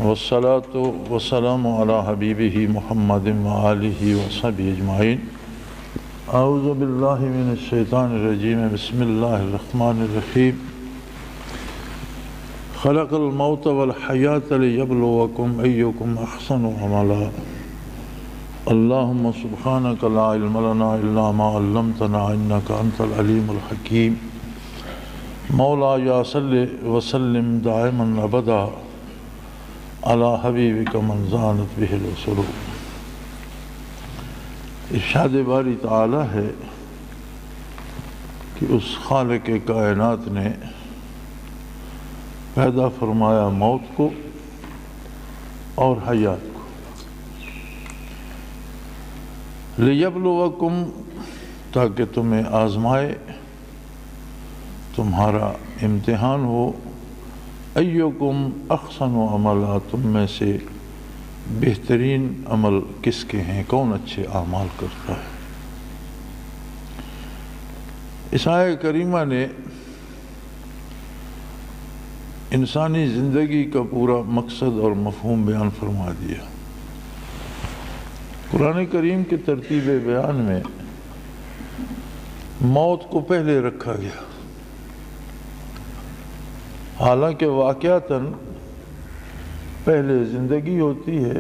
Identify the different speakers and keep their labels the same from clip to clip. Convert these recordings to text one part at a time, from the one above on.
Speaker 1: والصلاة والسلام على حبیبہ محمد وآلہ وصحبہ اجمعین۔ اعوذ باللہ من الشیطان الرجیم، بسم اللہ الرحمن الرحیم۔ خلق الموت والحیاة لیبلوکم ایکم احسن عملا۔ اللہم سبحانک لا علم لنا الا ما علمتنا انک انت العلیم الحکیم۔ مولا یا صلی وسلم دائما ابدا علی حبیبک من زانت بہ القلوب۔ ارشاد باری تعالی ہے کہ اس خالق کائنات نے پیدا فرمایا موت کو اور حیات کو، لیبلوکم، تاکہ تمہیں آزمائے، تمہارا امتحان ہو، ایکم احسن عملا، تم میں سے بہترین عمل کس کے ہیں، کون اچھے اعمال کرتا ہے۔ اس آیہ کریمہ نے انسانی زندگی کا پورا مقصد اور مفہوم بیان فرما دیا۔ قرآن کریم کی ترتیب بیان میں موت کو پہلے رکھا گیا، حالانکہ واقعتاً پہلے زندگی ہوتی ہے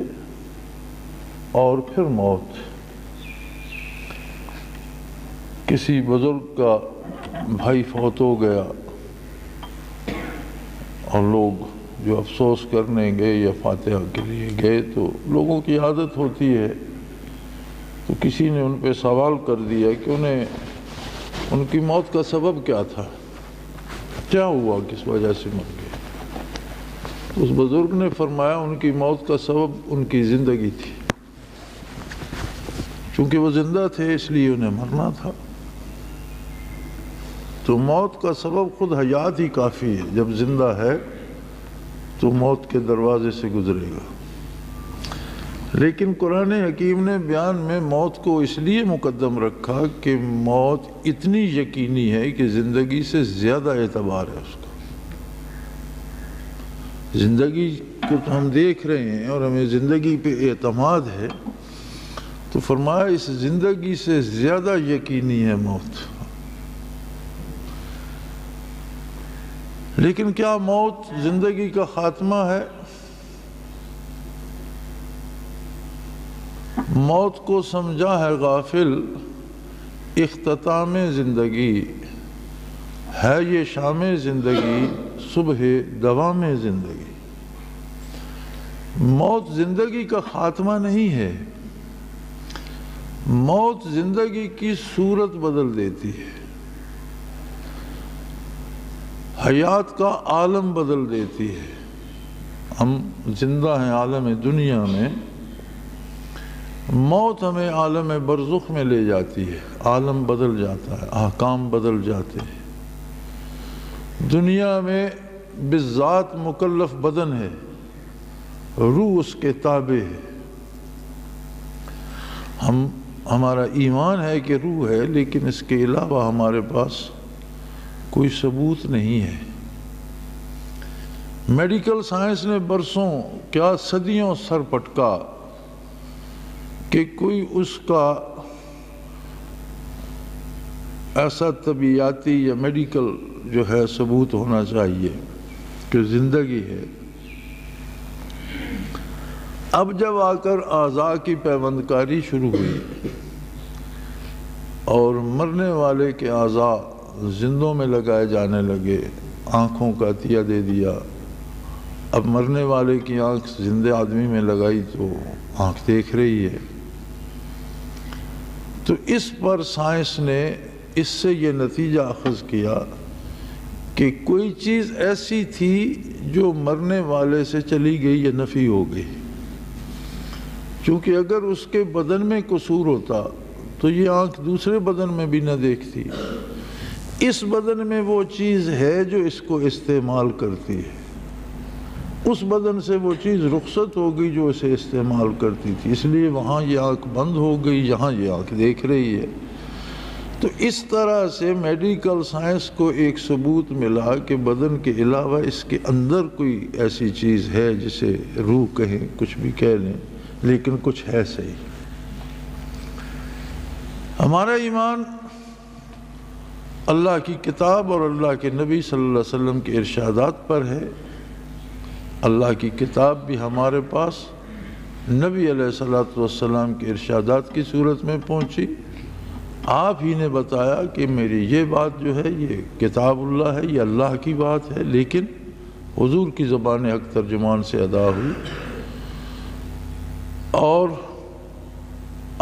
Speaker 1: اور پھر موت۔ کسی بزرگ کا بھائی فوت ہو گیا اور لوگ جو افسوس کرنے گئے یا فاتحہ کے لیے گئے تو لوگوں کی عادت ہوتی ہے، تو کسی نے ان پہ سوال کر دیا کہ انہیں ان کی موت کا سبب کیا تھا، کیا ہوا، کس وجہ سے مر گئے۔ اس بزرگ نے فرمایا ان کی موت کا سبب ان کی زندگی تھی، چونکہ وہ زندہ تھے اس لیے انہیں مرنا تھا۔ تو موت کا سبب خود حیات ہی کافی ہے، جب زندہ ہے تو موت کے دروازے سے گزرے گا۔ لیکن قرآن حکیم نے بیان میں موت کو اس لیے مقدم رکھا کہ موت اتنی یقینی ہے کہ زندگی سے زیادہ اعتبار ہے اس کا۔ زندگی کو تو ہم دیکھ رہے ہیں اور ہمیں زندگی پہ اعتماد ہے، تو فرمایا اس زندگی سے زیادہ یقینی ہے موت۔ لیکن کیا موت زندگی کا خاتمہ ہے؟ موت کو سمجھا ہے غافل اختتام زندگی، ہے یہ شام زندگی صبح دوام زندگی۔ موت زندگی کا خاتمہ نہیں ہے، موت زندگی کی صورت بدل دیتی ہے، حیات کا عالم بدل دیتی ہے۔ ہم زندہ ہیں عالم دنیا میں، موت ہمیں عالم برزخ میں لے جاتی ہے، عالم بدل جاتا ہے، احکام بدل جاتے ہیں۔ دنیا میں بذات مکلف بدن ہے، روح اس کے تابع ہے۔ ہمارا ایمان ہے کہ روح ہے، لیکن اس کے علاوہ ہمارے پاس کوئی ثبوت نہیں ہے۔ میڈیکل سائنس نے برسوں کیا صدیوں سر پٹکا کہ کوئی اس کا ایسا طبیعیاتی یا میڈیکل جو ہے ثبوت ہونا چاہیے کہ زندگی ہے۔ اب جب آ کر اعضاء کی پیوند کاری شروع ہوئی اور مرنے والے کے اعضاء زندوں میں لگائے جانے لگے، آنکھوں کا عطیہ دے دیا، اب مرنے والے کی آنکھ زندہ آدمی میں لگائی تو آنکھ دیکھ رہی ہے، تو اس پر سائنس نے اس سے یہ نتیجہ اخذ کیا کہ کوئی چیز ایسی تھی جو مرنے والے سے چلی گئی یا نفی ہو گئی، چونکہ اگر اس کے بدن میں قصور ہوتا تو یہ آنکھ دوسرے بدن میں بھی نہ دیکھتی۔ اس بدن میں وہ چیز ہے جو اس کو استعمال کرتی ہے، اس بدن سے وہ چیز رخصت ہو گئی جو اسے استعمال کرتی تھی، اس لیے وہاں یہ آنکھ بند ہو گئی، یہاں یہ آنکھ دیکھ رہی ہے۔ تو اس طرح سے میڈیکل سائنس کو ایک ثبوت ملا کہ بدن کے علاوہ اس کے اندر کوئی ایسی چیز ہے جسے روح کہیں، کچھ بھی کہہ لیں، لیکن کچھ ہے صحیح۔ ہمارا ایمان اللہ کی کتاب اور اللہ کے نبی صلی اللہ علیہ وسلم کے ارشادات پر ہے۔ اللہ کی کتاب بھی ہمارے پاس نبی علیہ السلام کے ارشادات کی صورت میں پہنچی۔ آپ ہی نے بتایا کہ میری یہ بات جو ہے یہ کتاب اللہ ہے، یہ اللہ کی بات ہے، لیکن حضور کی زبان حق ترجمان سے ادا ہوئی، اور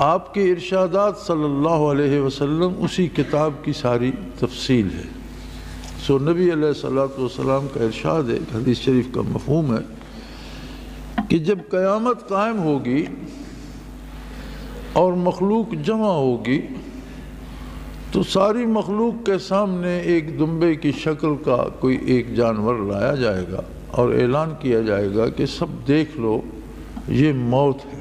Speaker 1: آپ کے ارشادات صلی اللہ علیہ وسلم اسی کتاب کی ساری تفصیل ہے۔ سو نبی علیہ السلام کا ارشاد ہے، حدیث شریف کا مفہوم ہے کہ جب قیامت قائم ہوگی اور مخلوق جمع ہوگی تو ساری مخلوق کے سامنے ایک دمبے کی شکل کا کوئی ایک جانور لایا جائے گا اور اعلان کیا جائے گا کہ سب دیکھ لو یہ موت ہے،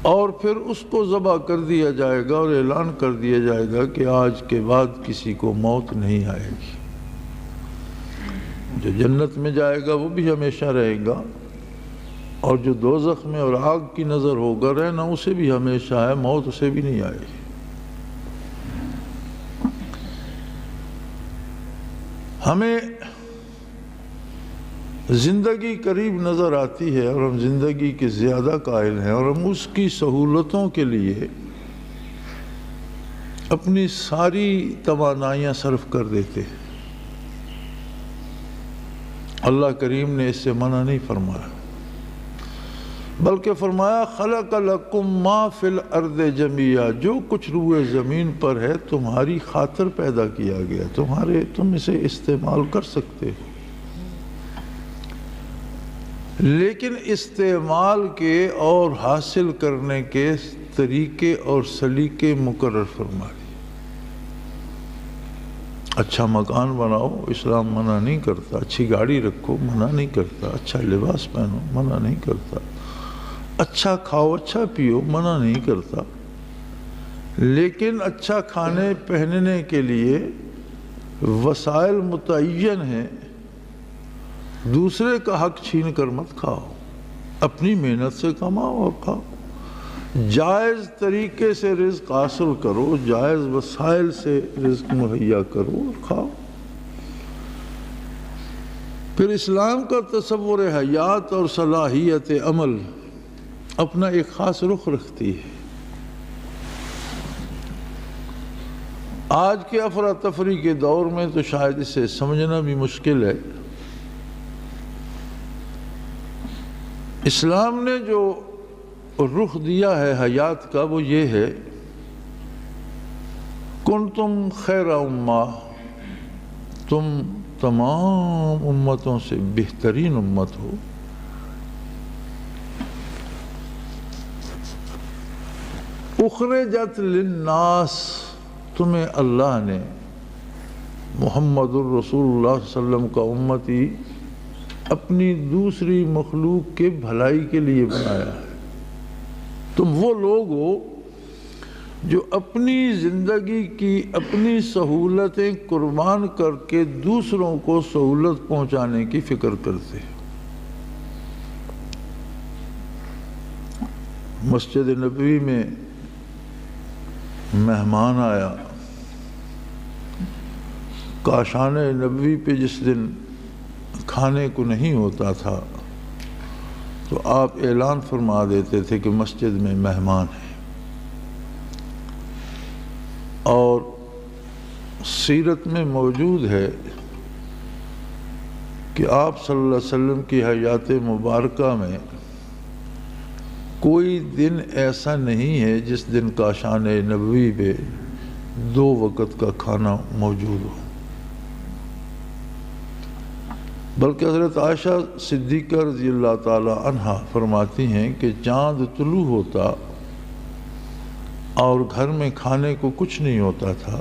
Speaker 1: اور پھر اس کو ذبح کر دیا جائے گا اور اعلان کر دیا جائے گا کہ آج کے بعد کسی کو موت نہیں آئے گی۔ جو جنت میں جائے گا وہ بھی ہمیشہ رہے گا، اور جو دوزخ میں اور آگ کی نظر ہوگا رہنا اسے بھی ہمیشہ ہے، موت اسے بھی نہیں آئے گی۔ ہمیں زندگی قریب نظر آتی ہے اور ہم زندگی کے زیادہ قائل ہیں، اور ہم اس کی سہولتوں کے لیے اپنی ساری توانائیاں صرف کر دیتے ہیں۔ اللہ کریم نے اس سے منع نہیں فرمایا، بلکہ فرمایا خلق لکم ما فی الارض جمیعا، جو کچھ روئے زمین پر ہے تمہاری خاطر پیدا کیا گیا، تم اسے استعمال کر سکتے ہو، لیکن استعمال کے اور حاصل کرنے کے طریقے اور سلیقے مقرر فرما دی۔ اچھا مکان بناؤ اسلام منع نہیں کرتا، اچھی گاڑی رکھو منع نہیں کرتا، اچھا لباس پہنو منع نہیں کرتا، اچھا کھاؤ اچھا پیو منع نہیں کرتا، لیکن اچھا کھانے پہننے کے لیے وسائل متعین ہیں۔ دوسرے کا حق چھین کر مت کھاؤ، اپنی محنت سے کماؤ اور کھاؤ، جائز طریقے سے رزق حاصل کرو، جائز وسائل سے رزق مہیا کرو اور کھاؤ۔ پھر اسلام کا تصور حیات اور صلاحیت عمل اپنا ایک خاص رخ رکھتی ہے۔ آج کے افراتفری کے دور میں تو شاید اسے سمجھنا بھی مشکل ہے۔ اسلام نے جو رخ دیا ہے حیات کا وہ یہ ہے، کنتم خیر امہ، تم تمام امتوں سے بہترین امت ہو۔ اخرجت للناس، تمہیں اللہ نے محمد الرسول اللہ صلی اللہ علیہ وسلم کا امتی اپنی دوسری مخلوق کے بھلائی کے لیے بنایا ہے۔ تم وہ لوگ ہو جو اپنی زندگی کی اپنی سہولتیں قربان کر کے دوسروں کو سہولت پہنچانے کی فکر کرتے ہیں۔ مسجد نبوی میں مہمان آیا، کاشان نبوی پہ جس دن کھانے کو نہیں ہوتا تھا تو آپ اعلان فرما دیتے تھے کہ مسجد میں مہمان ہیں، اور سیرت میں موجود ہے کہ آپ صلی اللہ علیہ وسلم کی حیات مبارکہ میں کوئی دن ایسا نہیں ہے جس دن کاشان نبوی پہ 2 وقت کا کھانا موجود ہو، بلکہ حضرت عائشہ صدیقہ رضی اللہ تعالی عنہا فرماتی ہیں کہ چاند طلوع ہوتا اور گھر میں کھانے کو کچھ نہیں ہوتا تھا،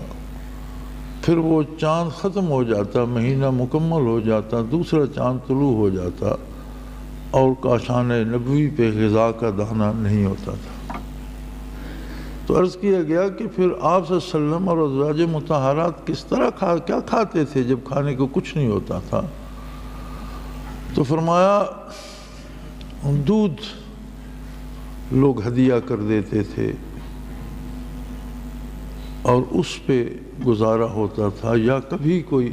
Speaker 1: پھر وہ چاند ختم ہو جاتا، مہینہ مکمل ہو جاتا، دوسرا چاند طلوع ہو جاتا اور کاشان نبوی پہ غذا کا دانہ نہیں ہوتا تھا۔ تو عرض کیا گیا کہ پھر آپ صلی اللہ علیہ وسلم اور ازواج مطہرات کس طرح کیا کھاتے تھے جب کھانے کو کچھ نہیں ہوتا تھا؟ تو فرمایا دودھ لوگ ہدیہ کر دیتے تھے اور اس پہ گزارا ہوتا تھا، یا کبھی کوئی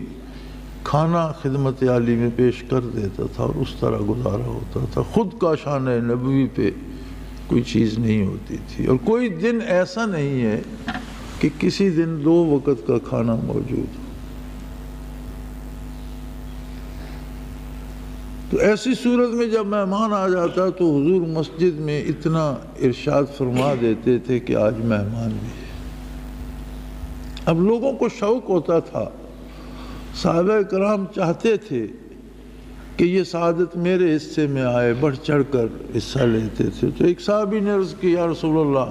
Speaker 1: کھانا خدمت عالی میں پیش کر دیتا تھا اور اس طرح گزارا ہوتا تھا۔ خود کا شان نبوی پہ کوئی چیز نہیں ہوتی تھی، اور کوئی دن ایسا نہیں ہے کہ کسی دن 2 وقت کا کھانا موجود ہو۔ تو ایسی صورت میں جب مہمان آ جاتا تو حضور مسجد میں اتنا ارشاد فرما دیتے تھے کہ آج مہمان بھی ہے۔ اب لوگوں کو شوق ہوتا تھا، صحابہ کرام چاہتے تھے کہ یہ سعادت میرے حصے میں آئے، بڑھ چڑھ کر حصہ لیتے تھے۔ تو ایک صحابی نے عرض کی، یا رسول اللہ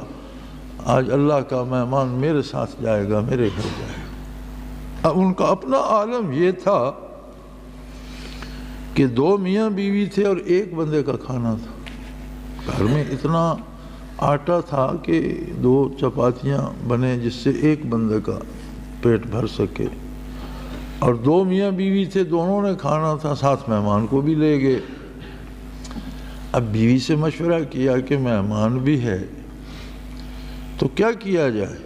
Speaker 1: آج اللہ کا مہمان میرے ساتھ جائے گا، میرے گھر جائے گا۔ اب ان کا اپنا عالم یہ تھا کہ 2 میاں بیوی تھے اور 1 بندے کا کھانا تھا۔ گھر میں اتنا آٹا تھا کہ 2 چپاتیاں بنے جس سے 1 بندے کا پیٹ بھر سکے، اور 2 میاں بیوی تھے، دونوں نے کھانا تھا، ساتھ مہمان کو بھی لے گئے۔ اب بیوی سے مشورہ کیا کہ مہمان بھی ہے تو کیا کیا جائے؟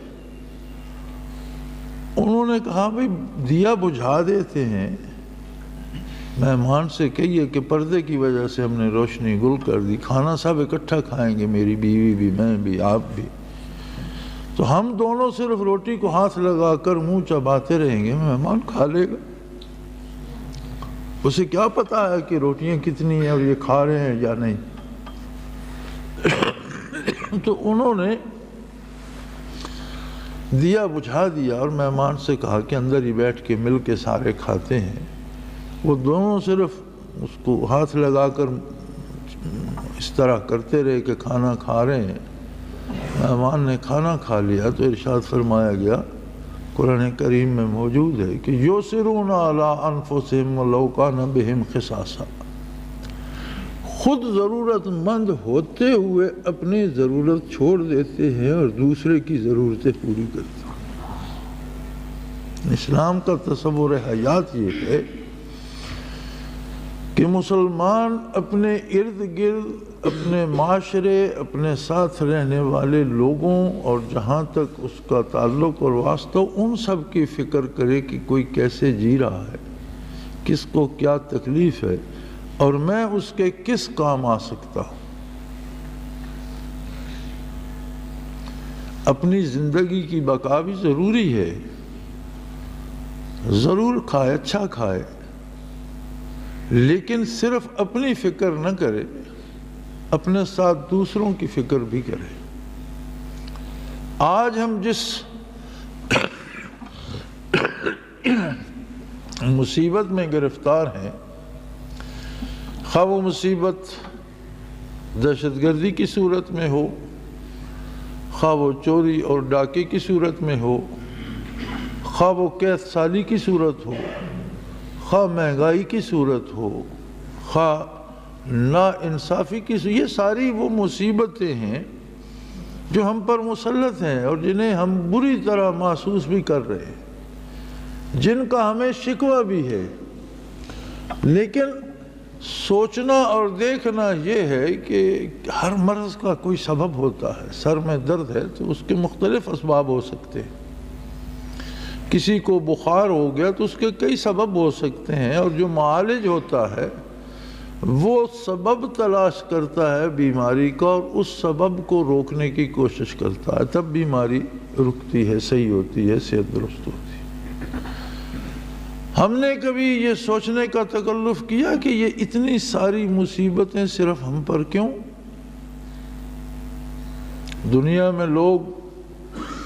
Speaker 1: انہوں نے کہا بھئی دیا بجھا دیتے ہیں، مہمان سے کہیے کہ پردے کی وجہ سے ہم نے روشنی گل کر دی، کھانا سب اکٹھا کھائیں گے، میری بیوی بھی، میں بھی، آپ بھی، تو ہم دونوں صرف روٹی کو ہاتھ لگا کر منہ چباتے رہیں گے، مہمان کھا لے گا۔ اسے کیا پتا ہے کہ روٹیاں کتنی ہیں اور یہ کھا رہے ہیں یا نہیں۔ تو انہوں نے دیا بجھا دیا اور مہمان سے کہا کہ اندر ہی بیٹھ کے مل کے سارے کھاتے ہیں۔ وہ دونوں صرف اس کو ہاتھ لگا کر اس طرح کرتے رہے کہ کھانا کھا رہے ہیں۔ مہمان نے کھانا کھا لیا تو ارشاد فرمایا گیا، قرآن کریم میں موجود ہے کہ یُؤْثِرُونَ عَلَىٰ أَنفُسِهِمْ وَلَوْ كَانَ بِهِمْ خِصَاصَةٌ، خود ضرورت مند ہوتے ہوئے اپنی ضرورت چھوڑ دیتے ہیں اور دوسرے کی ضرورتیں پوری کرتے ہیں۔ اسلام کا تصور حیات یہ ہے کہ مسلمان اپنے ارد گرد، اپنے معاشرے، اپنے ساتھ رہنے والے لوگوں اور جہاں تک اس کا تعلق اور واسطہ، ان سب کی فکر کرے کہ کوئی کیسے جی رہا ہے، کس کو کیا تکلیف ہے اور میں اس کے کس کام آ سکتا ہوں۔ اپنی زندگی کی بقا بھی ضروری ہے، ضرور کھائے، اچھا کھائے، لیکن صرف اپنی فکر نہ کرے، اپنے ساتھ دوسروں کی فکر بھی کرے۔ آج ہم جس مصیبت میں گرفتار ہیں، خواہ وہ مصیبت دہشت گردی کی صورت میں ہو، خواہ وہ چوری اور ڈاکے کی صورت میں ہو، خواہ وہ قید سالی کی صورت ہو، خواہ مہنگائی کی صورت ہو، خواہ نا انصافی کی صورت، یہ ساری وہ مصیبتیں ہیں جو ہم پر مسلط ہیں اور جنہیں ہم بری طرح محسوس بھی کر رہے ہیں، جن کا ہمیں شکوہ بھی ہے۔ لیکن سوچنا اور دیکھنا یہ ہے کہ ہر مرض کا کوئی سبب ہوتا ہے۔ سر میں درد ہے تو اس کے مختلف اسباب ہو سکتے ہیں، کسی کو بخار ہو گیا تو اس کے کئی سبب ہو سکتے ہیں، اور جو معالج ہوتا ہے وہ سبب تلاش کرتا ہے بیماری کا اور اس سبب کو روکنے کی کوشش کرتا ہے، تب بیماری رکتی ہے، صحیح ہوتی ہے، صحت درست ہوتی ہے۔ ہم نے کبھی یہ سوچنے کا تکلف کیا کہ یہ اتنی ساری مصیبتیں صرف ہم پر کیوں؟ دنیا میں لوگ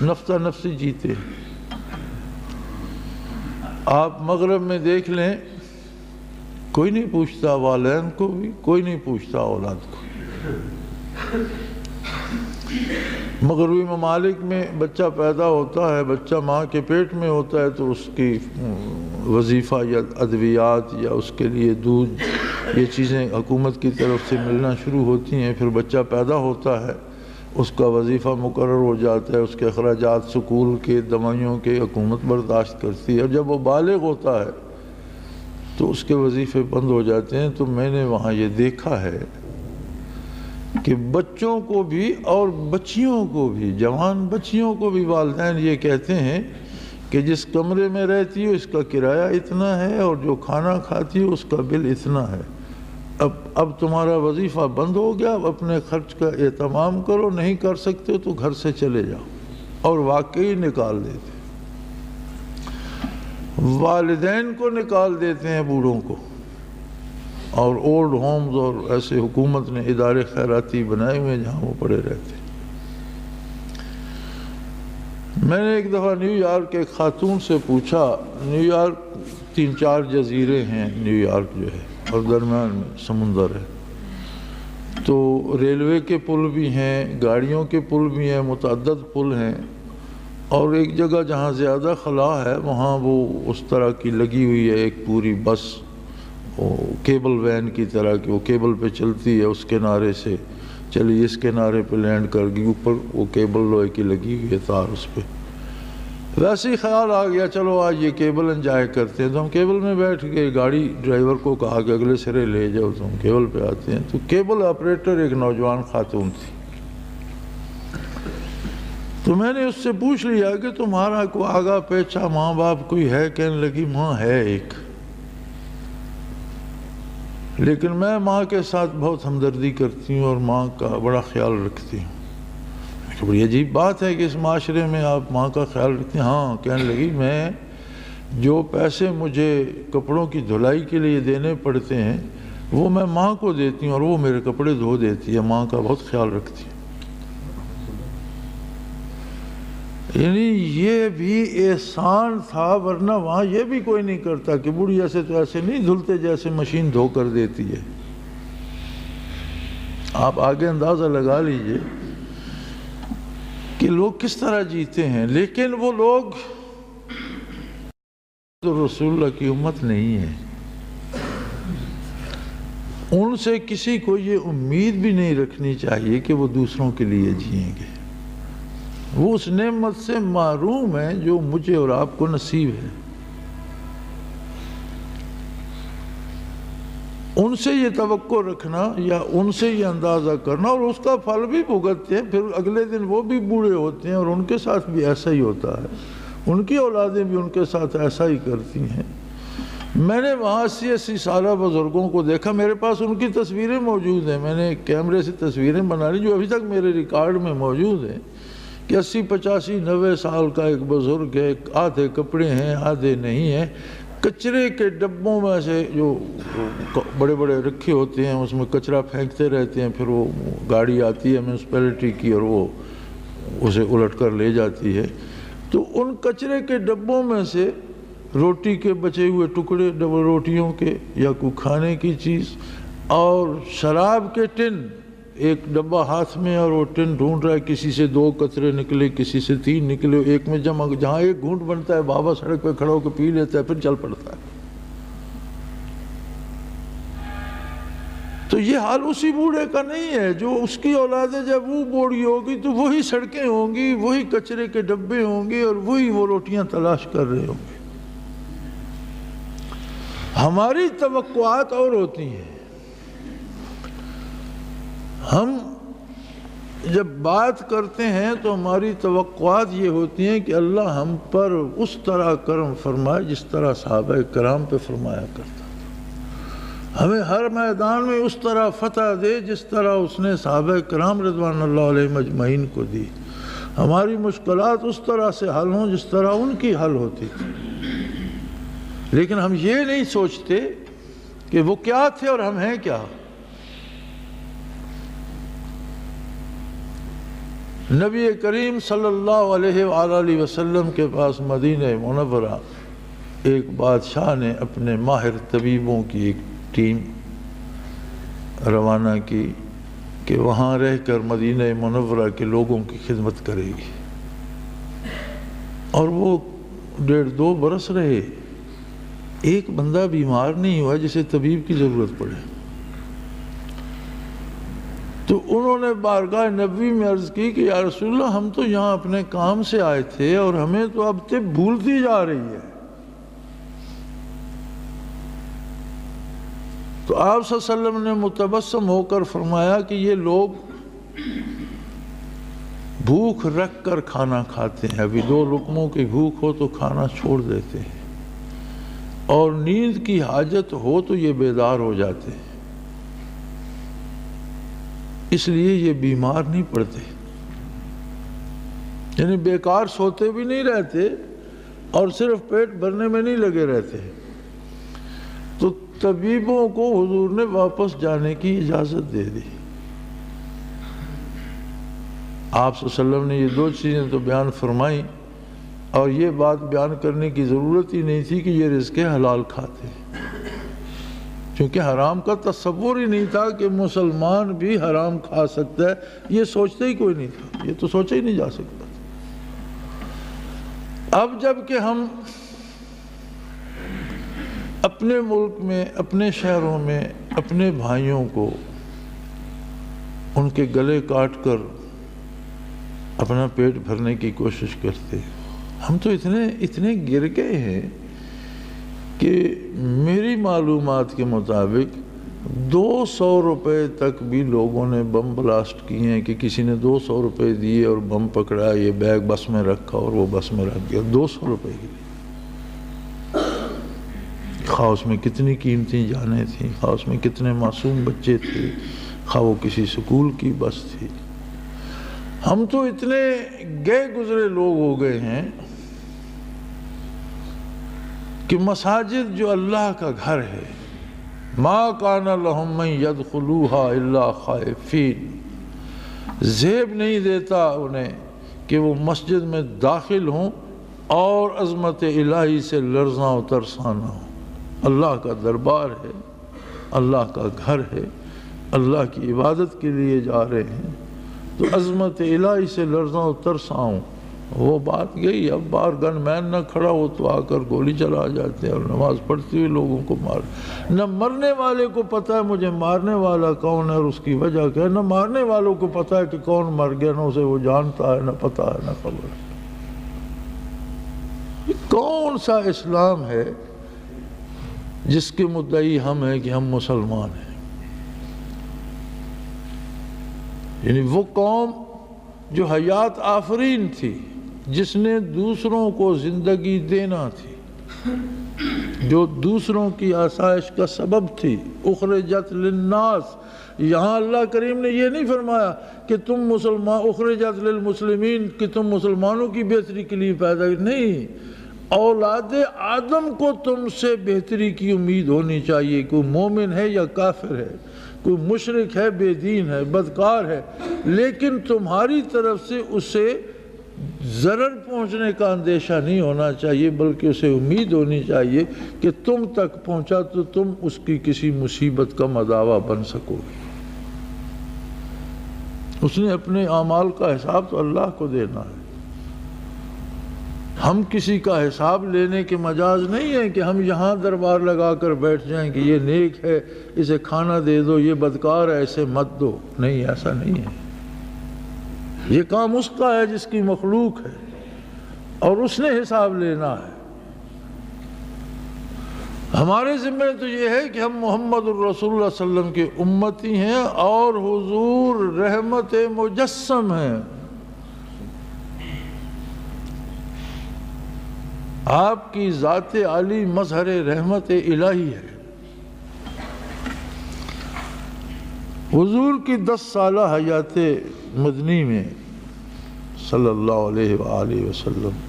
Speaker 1: نفسہ نفسی جیتے ہیں۔ آپ مغرب میں دیکھ لیں، کوئی نہیں پوچھتا والدین کو بھی، کوئی نہیں پوچھتا اولاد کو۔ مغربی ممالک میں بچہ پیدا ہوتا ہے، بچہ ماں کے پیٹ میں ہوتا ہے تو اس کی وظیفہ یا ادویات یا اس کے لیے دودھ، یہ چیزیں حکومت کی طرف سے ملنا شروع ہوتی ہیں۔ پھر بچہ پیدا ہوتا ہے، اس کا وظیفہ مقرر ہو جاتا ہے، اس کے اخراجات سکول کے، دوائیوں کے حکومت برداشت کرتی ہے، اور جب وہ بالغ ہوتا ہے تو اس کے وظیفے بند ہو جاتے ہیں۔ تو میں نے وہاں یہ دیکھا ہے کہ بچوں کو بھی اور بچیوں کو بھی، جوان بچیوں کو بھی والدین یہ کہتے ہیں کہ جس کمرے میں رہتی ہو اس کا کرایہ اتنا ہے، اور جو کھانا کھاتی ہو اس کا بل اتنا ہے، اب تمہارا وظیفہ بند ہو گیا، اب اپنے خرچ کا اہتمام کرو، نہیں کر سکتے تو گھر سے چلے جاؤ، اور واقعی نکال دیتے، والدین کو نکال دیتے ہیں، بوڑھوں کو، اور اولڈ ہومز اور ایسے حکومت نے ادارے خیراتی بنائے ہوئے جہاں وہ پڑے رہتے ہیں۔ میں نے ایک دفعہ نیو یارک ایک خاتون سے پوچھا، نیو یارک 3-4 جزیرے ہیں نیو یارک جو ہے، اور درمیان میں سمندر ہے، تو ریلوے کے پل بھی ہیں، گاڑیوں کے پل بھی ہیں، متعدد پل ہیں، اور ایک جگہ جہاں زیادہ خلا ہے وہاں وہ اس طرح کی لگی ہوئی ہے ایک پوری بس، وہ کیبل وین کی طرح کی، وہ کیبل پہ چلتی ہے، اس کنارے سے چلی اس کنارے پہ لینڈ کر گئی، اوپر وہ کیبل لوہے کی لگی ہوئی ہے تار اس پہ۔ ویسے ہی خیال آ گیا چلو آج یہ کیبل انجوائے کرتے ہیں، تو ہم کیبل میں بیٹھ گئے، گاڑی ڈرائیور کو کہا کہ اگلے سرے لے جاؤ، تو ہم کیبل پہ آتے ہیں، تو کیبل آپریٹر ایک نوجوان خاتون تھی۔ تو میں نے اس سے پوچھ لیا کہ تمہارا کوئی آگا پیچھا ماں باپ کوئی ہے؟ کہنے لگی ماں ہے ایک، لیکن میں ماں کے ساتھ بہت ہمدردی کرتی ہوں اور ماں کا بڑا خیال رکھتی ہوں۔ بڑی عجیب بات ہے کہ اس معاشرے میں آپ ماں کا خیال رکھتی ہیں؟ ہاں، کہنے لگی میں جو پیسے مجھے کپڑوں کی دھلائی کے لیے دینے پڑتے ہیں وہ میں ماں کو دیتی ہوں، اور وہ میرے کپڑے دھو دیتی ہے، ماں کا بہت خیال رکھتی ہے۔ یعنی یہ بھی احسان تھا، ورنہ وہاں یہ بھی کوئی نہیں کرتا کہ بوڑھی ایسے تو ایسے نہیں دھلتے جیسے مشین دھو کر دیتی ہے۔ آپ آگے اندازہ لگا لیجئے کہ لوگ کس طرح جیتے ہیں، لیکن وہ لوگ تو رسول اللہ کی امت نہیں ہے، ان سے کسی کو یہ امید بھی نہیں رکھنی چاہیے کہ وہ دوسروں کے لیے جئیں گے، وہ اس نعمت سے محروم ہیں جو مجھے اور آپ کو نصیب ہے۔ ان سے یہ توقع رکھنا یا ان سے یہ اندازہ کرنا اور اس کا پھل بھی بھگتتے ہیں، پھر اگلے دن وہ بھی بوڑھے ہوتے ہیں اور ان کے ساتھ بھی ایسا ہی ہوتا ہے، ان کی اولادیں بھی ان کے ساتھ ایسا ہی کرتی ہیں۔ میں نے وہاں 80 سالہ بزرگوں کو دیکھا، میرے پاس ان کی تصویریں موجود ہیں، میں نے کیمرے سے تصویریں بنا لی جو ابھی تک میرے ریکارڈ میں موجود ہیں، کہ 80 85 90 سال کا ایک بزرگ ہے، آدھے کپڑے ہیں آدھے نہیں ہیں، کچرے کے ڈبوں میں سے جو بڑے بڑے رکھے ہوتے ہیں اس میں کچرا پھینکتے رہتے ہیں، پھر وہ گاڑی آتی ہے میونسپلٹی کی اور وہ اسے الٹ کر لے جاتی ہے، تو ان کچرے کے ڈبوں میں سے روٹی کے بچے ہوئے ٹکڑے ڈبل روٹیوں کے یا کوئی کھانے کی چیز اور شراب کے ٹن، ایک ڈبہ ہاتھ میں اور وہ ٹن ڈھونڈ رہا ہے، کسی سے 2 قطرے نکلے کسی سے 3 نکلے، ایک میں جمع، جہاں ایک گھونٹ بنتا ہے بابا سڑک پہ کھڑا ہو کے پی لیتا ہے پھر چل پڑتا ہے۔ تو یہ حال اسی بوڑھے کا نہیں ہے، جو اس کی اولادیں جب وہ بوڑھی ہوگی تو وہی سڑکیں ہوں گی، وہی کچرے کے ڈبے ہوں گے اور وہی وہ روٹیاں تلاش کر رہے ہوں گے۔ ہماری توقعات اور ہوتی ہیں، ہم جب بات کرتے ہیں تو ہماری توقعات یہ ہوتی ہیں کہ اللہ ہم پر اس طرح کرم فرمائے جس طرح صحابہ کرام پہ فرمایا کرتا تھا، ہمیں ہر میدان میں اس طرح فتح دے جس طرح اس نے صحابہ کرام رضوان اللہ علیہ مجمعین کو دی، ہماری مشکلات اس طرح سے حل ہوں جس طرح ان کی حل ہوتی تھی، لیکن ہم یہ نہیں سوچتے کہ وہ کیا تھے اور ہم ہیں کیا۔ نبی کریم صلی اللہ علیہ وآلہ وسلم کے پاس مدینہ منورہ ایک بادشاہ نے اپنے ماہر طبیبوں کی ایک ٹیم روانہ کی کہ وہاں رہ کر مدینہ منورہ کے لوگوں کی خدمت کرے گی، اور وہ 1.5-2 برس رہے، ایک بندہ بیمار نہیں ہوا جسے طبیب کی ضرورت پڑے۔ تو انہوں نے بارگاہ نبوی میں عرض کی کہ یا رسول اللہ ہم تو یہاں اپنے کام سے آئے تھے اور ہمیں تو اب طب بھولتی جا رہی ہے۔ تو آپ صلی اللہ علیہ وسلم نے متبسم ہو کر فرمایا کہ یہ لوگ بھوک رکھ کر کھانا کھاتے ہیں، ابھی 2 لقموں کی بھوک ہو تو کھانا چھوڑ دیتے ہیں، اور نیند کی حاجت ہو تو یہ بیدار ہو جاتے ہیں، اس لیے یہ بیمار نہیں پڑتے، یعنی بیکار سوتے بھی نہیں رہتے اور صرف پیٹ بھرنے میں نہیں لگے رہتے۔ تو طبیبوں کو حضور نے واپس جانے کی اجازت دے دی۔ آپ صلی اللہ علیہ وسلم نے یہ 2 چیزیں تو بیان فرمائیں، اور یہ بات بیان کرنے کی ضرورت ہی نہیں تھی کہ یہ رزق حلال کھاتے ہیں، کیونکہ حرام کا تصور ہی نہیں تھا کہ مسلمان بھی حرام کھا سکتا ہے، یہ سوچتے ہی کوئی نہیں تھا، یہ تو سوچا ہی نہیں جا سکتا۔ اب جب کہ ہم اپنے ملک میں، اپنے شہروں میں اپنے بھائیوں کو ان کے گلے کاٹ کر اپنا پیٹ بھرنے کی کوشش کرتے ہیں، ہم تو اتنے گر گئے ہیں کہ میری معلومات کے مطابق 200 روپے تک بھی لوگوں نے بم بلاسٹ کیے ہیں، کہ کسی نے 200 روپے دیے اور بم پکڑا، یہ بیگ بس میں رکھا اور وہ بس میں رکھ گیا 200 روپے کے لیے۔ خواہ اس میں کتنی قیمتی جانیں تھیں، خواہ اس میں کتنے معصوم بچے تھے، خواہ وہ کسی سکول کی بس تھی۔ ہم تو اتنے گئے گزرے لوگ ہو گئے ہیں کہ مساجد جو اللہ کا گھر ہے، ما کان لہم من یدخلوہا الا خائفین، زیب نہیں دیتا انہیں کہ وہ مسجد میں داخل ہوں اور عظمت الہی سے لرزاں و ترساں نہ ہوں۔ اللہ کا دربار ہے، اللہ کا گھر ہے، اللہ کی عبادت کے لیے جا رہے ہیں، تو عظمت الہی سے لرزاں و ترساں ہوں۔ وہ بات گئی، اب باہر گن مین نہ کھڑا ہو تو آ کر گولی چلا جاتے ہیں اور نماز پڑھتے ہوئے لوگوں کو مار۔ نہ مرنے والے کو پتہ ہے مجھے مارنے والا کون ہے اور اس کی وجہ کیا ہے، نہ مارنے والوں کو پتہ ہے کہ کون مر گیا، نہ اسے وہ جانتا ہے، نہ پتہ ہے، نہ خبر ہے۔ یہ کون سا اسلام ہے جس کے مدعی ہم ہیں کہ ہم مسلمان ہیں؟ یعنی وہ قوم جو حیات آفرین تھی، جس نے دوسروں کو زندگی دینا تھی، جو دوسروں کی آسائش کا سبب تھی، اخرجت للناس۔ یہاں اللہ کریم نے یہ نہیں فرمایا کہ تم مسلمان، اخرجت للمسلمین، کہ تم مسلمانوں کی بہتری کے لیے پیدا کی، نہیں، اولاد آدم کو تم سے بہتری کی امید ہونی چاہیے، کوئی مومن ہے یا کافر ہے، کوئی مشرک ہے، بے دین ہے، بدکار ہے، لیکن تمہاری طرف سے اسے ضرر پہنچنے کا اندیشہ نہیں ہونا چاہیے، بلکہ اسے امید ہونی چاہیے کہ تم تک پہنچا تو تم اس کی کسی مصیبت کا مداوا بن سکو گے۔ اس نے اپنے اعمال کا حساب تو اللہ کو دینا ہے۔ ہم کسی کا حساب لینے کے مجاز نہیں ہے کہ ہم یہاں دربار لگا کر بیٹھ جائیں کہ یہ نیک ہے اسے کھانا دے دو، یہ بدکار ہے اسے مت دو، نہیں، ایسا نہیں ہے۔ یہ کام اس کا ہے جس کی مخلوق ہے اور اس نے حساب لینا ہے۔ ہمارے ذمہ تو یہ ہے کہ ہم محمد الرسول اللہ صلی اللہ علیہ وسلم کے امتی ہیں اور حضور رحمت مجسم ہیں۔ آپ کی ذات عالی مظہر رحمت الہی ہے۔ حضور کی 10 سالہ حیات مدنی میں صلی اللہ علیہ وآلہ وسلم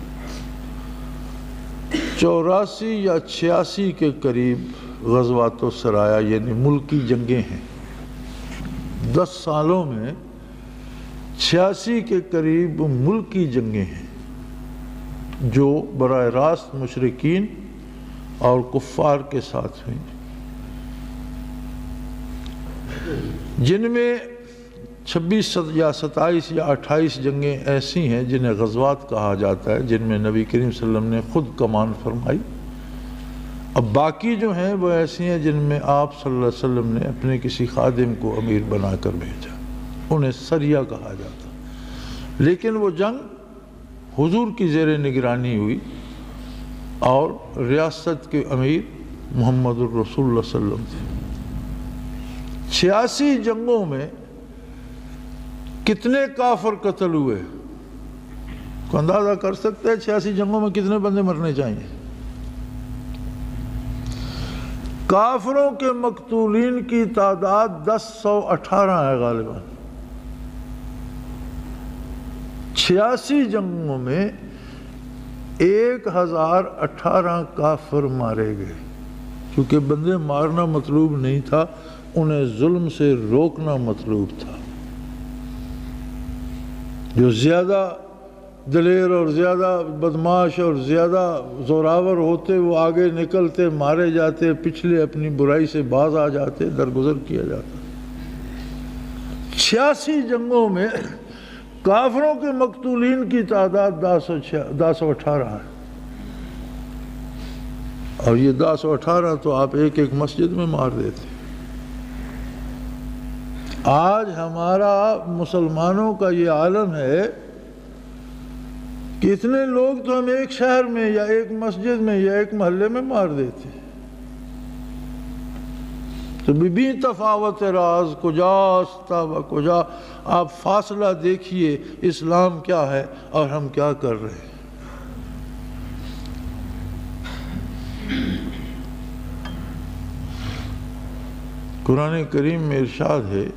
Speaker 1: 84 یا 86 کے قریب غزوات و سرایا یعنی ملکی جنگیں ہیں۔ 10 سالوں میں 86 کے قریب ملکی جنگیں ہیں جو براہ راست مشرکین اور کفار کے ساتھ ہوئیں، جن میں 26 یا 27 یا 28 جنگیں ایسی ہیں جنہیں غزوات کہا جاتا ہے، جن میں نبی کریم صلی اللہ علیہ وسلم نے خود کمان فرمائی۔ اب باقی جو ہیں وہ ایسی ہیں جن میں آپ صلی اللہ علیہ وسلم نے اپنے کسی خادم کو امیر بنا کر بھیجا۔ انہیں سریہ کہا جاتا، لیکن وہ جنگ حضور کی زیر نگرانی ہوئی اور ریاست کے امیر محمد الرسول اللہ صلی اللہ علیہ وسلم تھے۔ 86 جنگوں میں کتنے کافر قتل ہوئے؟ کو اندازہ کر سکتے ہیں 86 جنگوں میں کتنے بندے مرنے چاہیے؟ کافروں کے مقتولین کی تعداد 1018 ہے غالباً۔ 86 جنگوں میں 1018 کافر مارے گئے، کیونکہ بندے مارنا مطلوب نہیں تھا، انہیں ظلم سے روکنا مطلوب تھا۔ جو زیادہ دلیر اور زیادہ بدماش اور زیادہ زوراور ہوتے وہ آگے نکلتے، مارے جاتے، پچھلے اپنی برائی سے باز آ جاتے، درگزر کیا جاتا۔ 86 جنگوں میں کافروں کے مقتولین کی تعداد 1018 ہے، اور یہ 1018 تو آپ ایک ایک مسجد میں مار دیتے۔ آج ہمارا مسلمانوں کا یہ عالم ہے کہ اتنے لوگ تو ہم ایک شہر میں یا ایک مسجد میں یا ایک محلے میں مار دیتے۔ تو بھی تفاوت راز کجاست و کجا، آپ فاصلہ دیکھیے اسلام کیا ہے اور ہم کیا کر رہے ہیں۔ قرآن کریم میں ارشاد ہے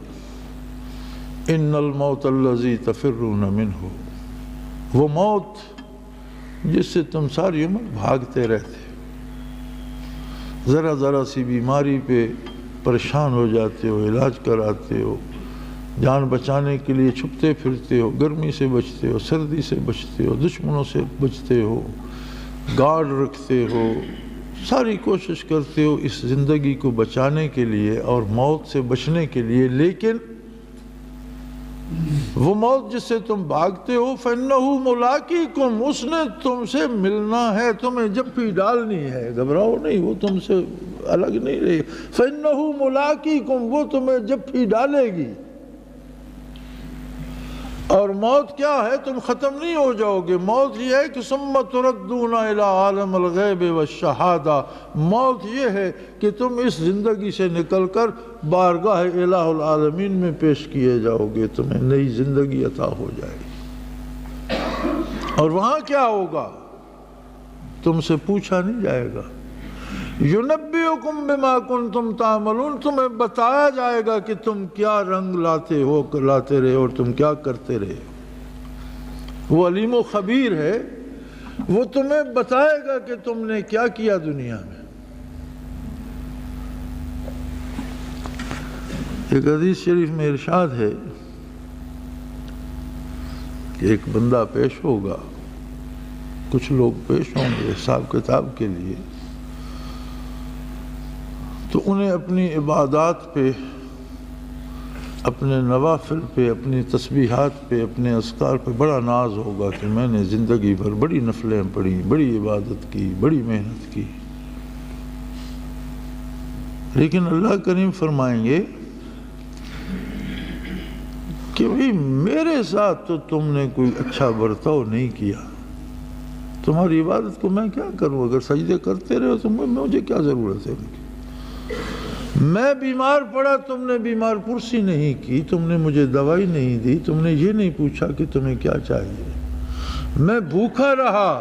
Speaker 1: ان الموت الذی تفرون منہ، وہ موت جس سے تم ساری عمر بھاگتے رہتے، ذرا ذرا سی بیماری پہ پریشان ہو جاتے ہو، علاج کراتے ہو، جان بچانے کے لیے چھپتے پھرتے ہو، گرمی سے بچتے ہو، سردی سے بچتے ہو، دشمنوں سے بچتے ہو، گارڈ رکھتے ہو، ساری کوشش کرتے ہو اس زندگی کو بچانے کے لیے اور موت سے بچنے کے لیے، لیکن وہ موت جس سے تم بھاگتے ہو فَإِنَّهُ مُلَاقِيكُمْ، اس نے تم سے ملنا ہے، تمہیں جپھی ڈالنی ہے، گھبراؤ نہیں، وہ تم سے الگ نہیں رہے۔ فَإِنَّهُ مُلَاقِيكُمْ، وہ تمہیں جپھی ڈالے گی۔ اور موت کیا ہے؟ تم ختم نہیں ہو جاؤ گے۔ موت یہ ہے کہ ثُمَّ تُرَدُّونَ إِلَىٰ عَالِمِ الْغَيْبِ وَالشَّهَادَةِ، موت یہ ہے کہ تم اس زندگی سے نکل کر بارگاہ الہ العالمین میں پیش کیے جاؤ گے، تمہیں نئی زندگی عطا ہو جائے گی، اور وہاں کیا ہوگا تم سے پوچھا نہیں جائے گا۔ یُنَبِّئُکُم بِمَا کُنتُم تَعْمَلُونَ، تمہیں بتایا جائے گا کہ تم کیا رنگ لاتے رہے اور تم کیا کرتے رہے۔ وہ علیم و خبیر ہے، وہ تمہیں بتائے گا کہ تم نے کیا کیا دنیا میں۔ ایک حدیث شریف میں ارشاد ہے کہ ایک بندہ پیش ہوگا، کچھ لوگ پیش ہوں گے حساب کتاب کے لیے، تو انہیں اپنی عبادات پہ، اپنے نوافل پہ، اپنی تسبیحات پہ، اپنے اذکار پہ بڑا ناز ہوگا کہ میں نے زندگی بھر بڑی نفلیں پڑھی، بڑی عبادت کی، بڑی محنت کی۔ لیکن اللہ کریم فرمائیں گے کہ بھئی میرے ساتھ تو تم نے کوئی اچھا برتاؤ نہیں کیا، تمہاری عبادت کو میں کیا کروں؟ اگر سجدے کرتے رہے تو مجھے کیا ضرورت ہے ان کی؟ میں بیمار پڑا، تم نے بیمار پرسی نہیں کی، تم نے مجھے دوائی نہیں دی، تم نے یہ نہیں پوچھا کہ تمہیں کیا چاہیے۔ میں بھوکا رہا،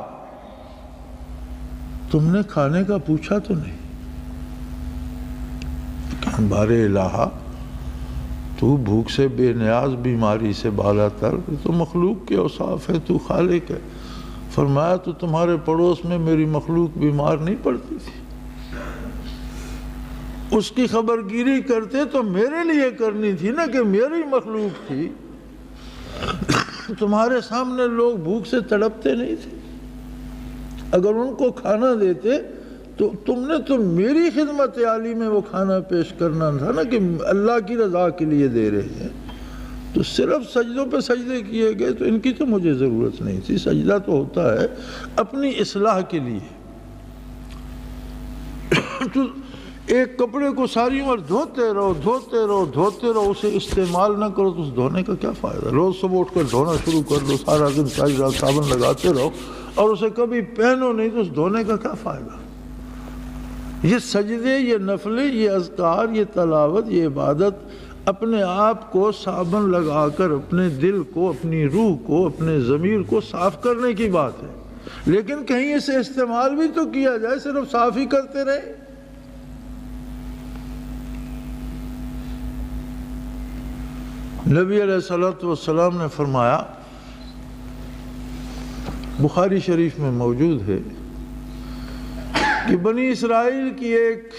Speaker 1: تم نے کھانے کا پوچھا تو نہیں۔ بارے الہ، تو بھوک سے بے نیاز، بیماری سے بالا تر، تو مخلوق کے اوصاف ہے، تو خالق ہے۔ فرمایا تو تمہارے پڑوس میں میری مخلوق بیمار نہیں پڑتی تھی، اس کی خبرگیری کرتے تو میرے لیے کرنی تھی نا، کہ میری مخلوق تھی۔ تمہارے سامنے لوگ بھوک سے تڑپتے نہیں تھے، اگر ان کو کھانا دیتے تو تم نے تو میری خدمت عالی میں وہ کھانا پیش کرنا تھا نا، کہ اللہ کی رضا کے لیے دے رہے ہیں۔ تو صرف سجدوں پہ سجدے کیے گئے تو ان کی تو مجھے ضرورت نہیں تھی۔ سجدہ تو ہوتا ہے اپنی اصلاح کے لیے۔ تو ایک کپڑے کو ساری عمر دھوتے رہو، اسے استعمال نہ کرو تو اس دھونے کا کیا فائدہ؟ روز صبح اٹھ کر دھونا شروع کر دو، سارا دن ساری رات صابن لگاتے رہو اور اسے کبھی پہنو نہیں تو اس دھونے کا کیا فائدہ؟ یہ سجدے، یہ نفلیں، یہ اذکار، یہ تلاوت، یہ عبادت اپنے آپ کو صابن لگا کر اپنے دل کو، اپنی روح کو، اپنے ضمیر کو صاف کرنے کی بات ہے، لیکن کہیں اسے استعمال بھی تو کیا جائے، صرف صاف ہی کرتے رہے۔ نبی علیہ السلام نے فرمایا، بخاری شریف میں موجود ہے کہ بنی اسرائیل کی ایک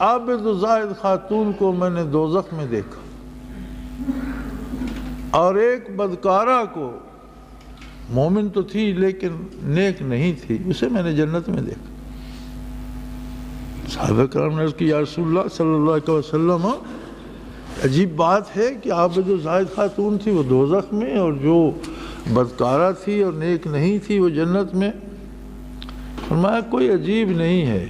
Speaker 1: عابد و زاہد خاتون کو میں نے دوزخ میں دیکھا اور ایک بدکارہ کو، مومن تو تھی لیکن نیک نہیں تھی، اسے میں نے جنت میں دیکھا۔ صحابہ کرام نے عرض کی، یا رسول اللہ صلی اللہ علیہ وسلم، عجیب بات ہے کہ عابد و زاہد خاتون تھی وہ دوزخ میں، اور جو بدکارہ تھی اور نیک نہیں تھی وہ جنت میں۔ فرمایا کوئی عجیب نہیں ہے،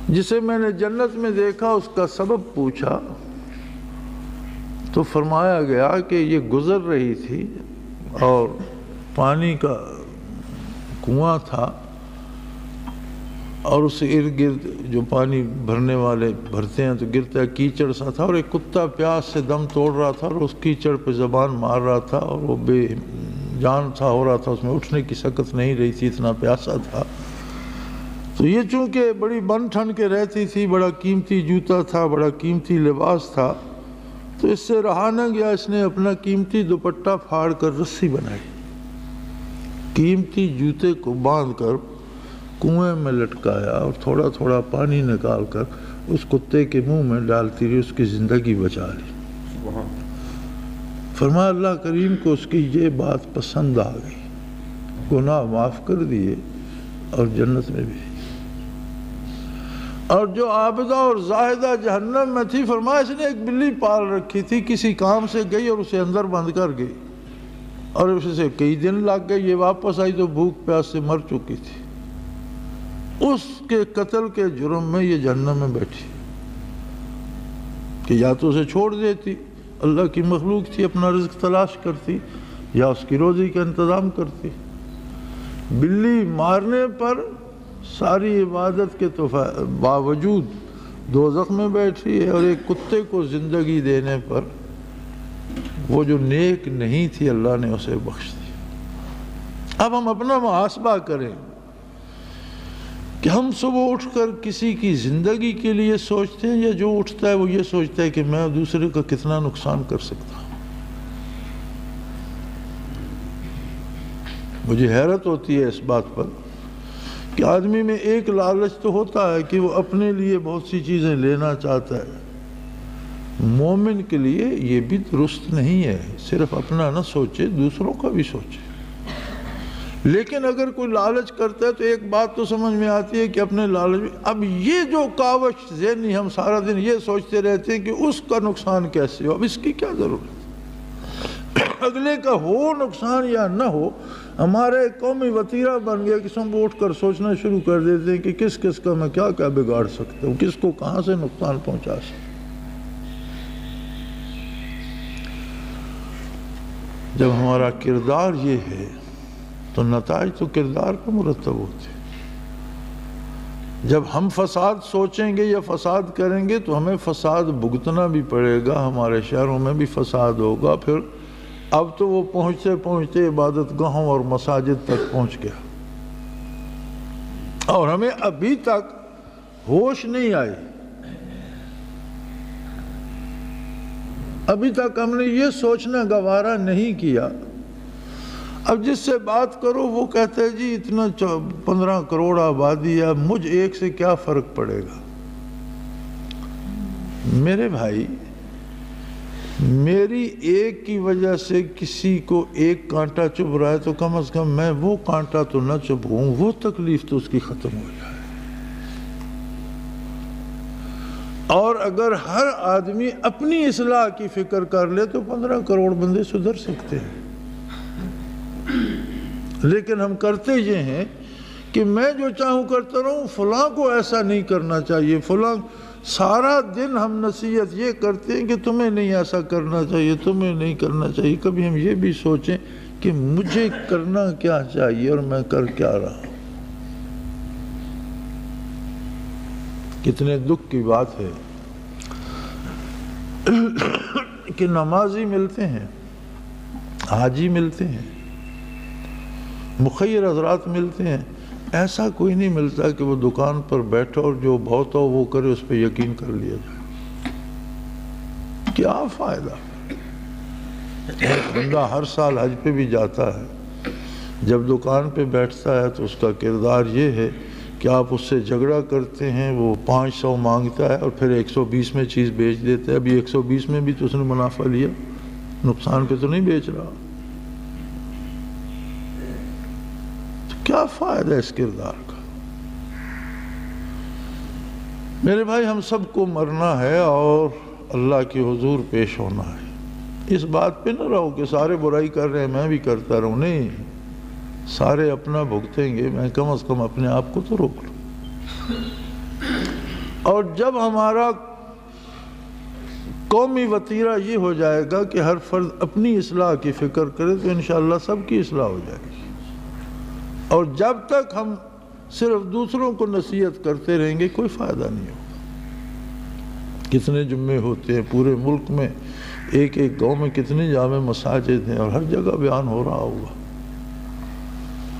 Speaker 1: جسے میں نے جنت میں دیکھا اس کا سبب پوچھا تو فرمایا گیا کہ یہ گزر رہی تھی اور پانی کا کنواں تھا اور اس ارد گرد جو پانی بھرنے والے بھرتے ہیں تو گرتا ہے، کیچڑ سا تھا، اور ایک کتا پیاس سے دم توڑ رہا تھا اور اس کیچڑ پہ زبان مار رہا تھا اور وہ بے جان سا ہو رہا تھا، اس میں اٹھنے کی سکت نہیں رہی تھی، اتنا پیاسا تھا۔ تو یہ چونکہ بڑی بن ٹھن کے رہتی تھی، بڑا قیمتی جوتا تھا، بڑا قیمتی لباس تھا، تو اس سے رہا نہ گیا، اس نے اپنا قیمتی دوپٹہ پھاڑ کر رسی بنائی، قیمتی جوتے کو باندھ کر کنویں میں لٹکایا اور تھوڑا تھوڑا پانی نکال کر اس کتے کے منہ میں ڈالتی رہی، اس کی زندگی بچا لی۔ فرمایا اللہ کریم کو اس کی یہ بات پسند آ گئی، گناہ معاف کر دیے اور جنت میں بھی۔ اور جو عابدہ اور زاہدہ جہنم میں تھی، فرمایا اس نے ایک بلی پال رکھی تھی، کسی کام سے گئی اور اسے اندر بند کر گئی اور اسے کئی دن لگ گئے، یہ واپس آئی تو بھوک پیاس سے مر چکی تھی، اس کے قتل کے جرم میں یہ جہنم میں بیٹھی کہ یا تو اسے چھوڑ دیتی، اللہ کی مخلوق تھی، اپنا رزق تلاش کرتی، یا اس کی روزی کا انتظام کرتی۔ بلی مارنے پر ساری عبادت کے باوجود دوزخ میں بیٹھی ہے، اور ایک کتے کو زندگی دینے پر وہ جو نیک نہیں تھی اللہ نے اسے بخش دی۔ اب ہم اپنا محاسبہ کریں کہ ہم صبح اٹھ کر کسی کی زندگی کے لیے سوچتے ہیں، یا جو اٹھتا ہے وہ یہ سوچتا ہے کہ میں دوسرے کا کتنا نقصان کر سکتا ہوں۔ مجھے حیرت ہوتی ہے اس بات پر کہ آدمی میں ایک لالچ تو ہوتا ہے کہ وہ اپنے لیے بہت سی چیزیں لینا چاہتا ہے، مومن کے لیے یہ بھی درست نہیں ہے، صرف اپنا نہ سوچے، دوسروں کا بھی سوچے۔ لیکن اگر کوئی لالچ کرتا ہے تو ایک بات تو سمجھ میں آتی ہے کہ اپنے لالچ میں، اب یہ جو کاوش ذہنی ہم سارا دن یہ سوچتے رہتے ہیں کہ اس کا نقصان کیسے ہو، اب اس کی کیا ضرورت؟ اگلے کا ہو نقصان یا نہ ہو، ہمارا ایک قومی وتیرہ بن گیا کہ صبح اٹھ کر سوچنا شروع کر دیتے ہیں کہ کس کس کا میں کیا کیا بگاڑ سکتا ہوں، کس کو کہاں سے نقصان پہنچا سکتا ہوں۔ جب ہمارا کردار یہ ہے تو نتائج تو کردار پر مرتب ہوتے ہیں۔ جب ہم فساد سوچیں گے یا فساد کریں گے تو ہمیں فساد بھگتنا بھی پڑے گا، ہمارے شہروں میں بھی فساد ہوگا، پھر اب تو وہ پہنچتے پہنچتے عبادت گاہوں اور مساجد تک پہنچ گیا، اور ہمیں ابھی تک ہوش نہیں آئی، ابھی تک ہم نے یہ سوچنا گوارا نہیں کیا۔ اب جس سے بات کرو وہ کہتا ہے جی اتنا 15 کروڑ آبادی ہے، مجھ ایک سے کیا فرق پڑے گا؟ میرے بھائی، میری ایک کی وجہ سے کسی کو ایک کانٹا چبھ رہا ہے تو کم از کم میں وہ کانٹا تو نہ چبھوں، وہ تکلیف تو اس کی ختم ہو جائے۔ اور اگر ہر آدمی اپنی اصلاح کی فکر کر لے تو 15 کروڑ بندے سدھر سکتے ہیں، لیکن ہم کرتے یہ ہیں کہ میں جو چاہوں کرتا رہوں، فلاں کو ایسا نہیں کرنا چاہیے، فلاں سارا دن ہم نصیحت یہ کرتے ہیں کہ تمہیں نہیں ایسا کرنا چاہیے، تمہیں نہیں کرنا چاہیے۔ کبھی ہم یہ بھی سوچیں کہ مجھے کرنا کیا چاہیے اور میں کر کیا رہا ہوں۔ کتنے دکھ کی بات ہے کہ نمازی ملتے ہیں، حاجی ملتے ہیں، مخیر حضرات ملتے ہیں، ایسا کوئی نہیں ملتا کہ وہ دکان پر بیٹھو اور جو بہت ہو وہ کرے، اس پہ یقین کر لیا جائے۔ کیا فائدہ؟ ایک بندہ ہر سال حج پہ بھی جاتا ہے، جب دکان پہ بیٹھتا ہے تو اس کا کردار یہ ہے کہ آپ اس سے جھگڑا کرتے ہیں، وہ 500 مانگتا ہے اور پھر 120 میں چیز بیچ دیتا ہے۔ ابھی 120 میں بھی تو اس نے منافع لیا، نقصان پہ تو نہیں بیچ رہا۔ تو کیا فائدہ ہے اس کردار کا؟ میرے بھائی، ہم سب کو مرنا ہے اور اللہ کے حضور پیش ہونا ہے۔ اس بات پہ نہ رہو کہ سارے برائی کر رہے ہیں میں بھی کرتا رہوں، نہیں، سارے اپنا بھگتیں گے، میں کم از کم اپنے آپ کو تو روک لوں۔ اور جب ہمارا قومی وتیرہ یہ ہو جائے گا کہ ہر فرد اپنی اصلاح کی فکر کرے تو انشاءاللہ سب کی اصلاح ہو جائے گی۔ اور جب تک ہم صرف دوسروں کو نصیحت کرتے رہیں گے کوئی فائدہ نہیں ہوگا۔ کتنے جمعے ہوتے ہیں پورے ملک میں، ایک ایک گاؤں میں کتنے جامع مساجد ہیں اور ہر جگہ بیان ہو رہا ہوگا،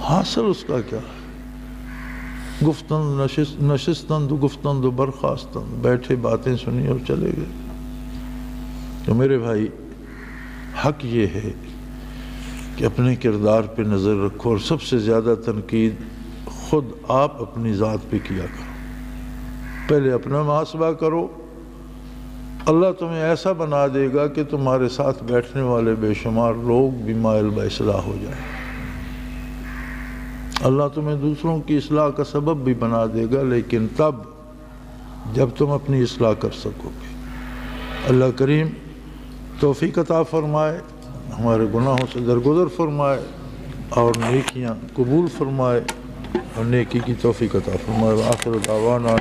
Speaker 1: حاصل اس کا کیا ہے؟ گفتن نشستن دو گفتن دو برخاستن، بیٹھے باتیں سنی اور چلے گئے۔ تو میرے بھائی، حق یہ ہے کہ اپنے کردار پہ نظر رکھو، اور سب سے زیادہ تنقید خود آپ اپنی ذات پہ کیا کرو۔ پہلے اپنا محاسبہ کرو، اللہ تمہیں ایسا بنا دے گا کہ تمہارے ساتھ بیٹھنے والے بے شمار لوگ بھی مائل باصلاح ہو جائیں۔ اللہ تمہیں دوسروں کی اصلاح کا سبب بھی بنا دے گا، لیکن تب جب تم اپنی اصلاح کر سکو گے۔ اللہ کریم توفیق عطا فرمائے، ہمارے گناہوں سے درگزر فرمائے اور نیکیاں قبول فرمائے اور نیکی کی توفیق عطا فرمائے۔ وآخر دعوانا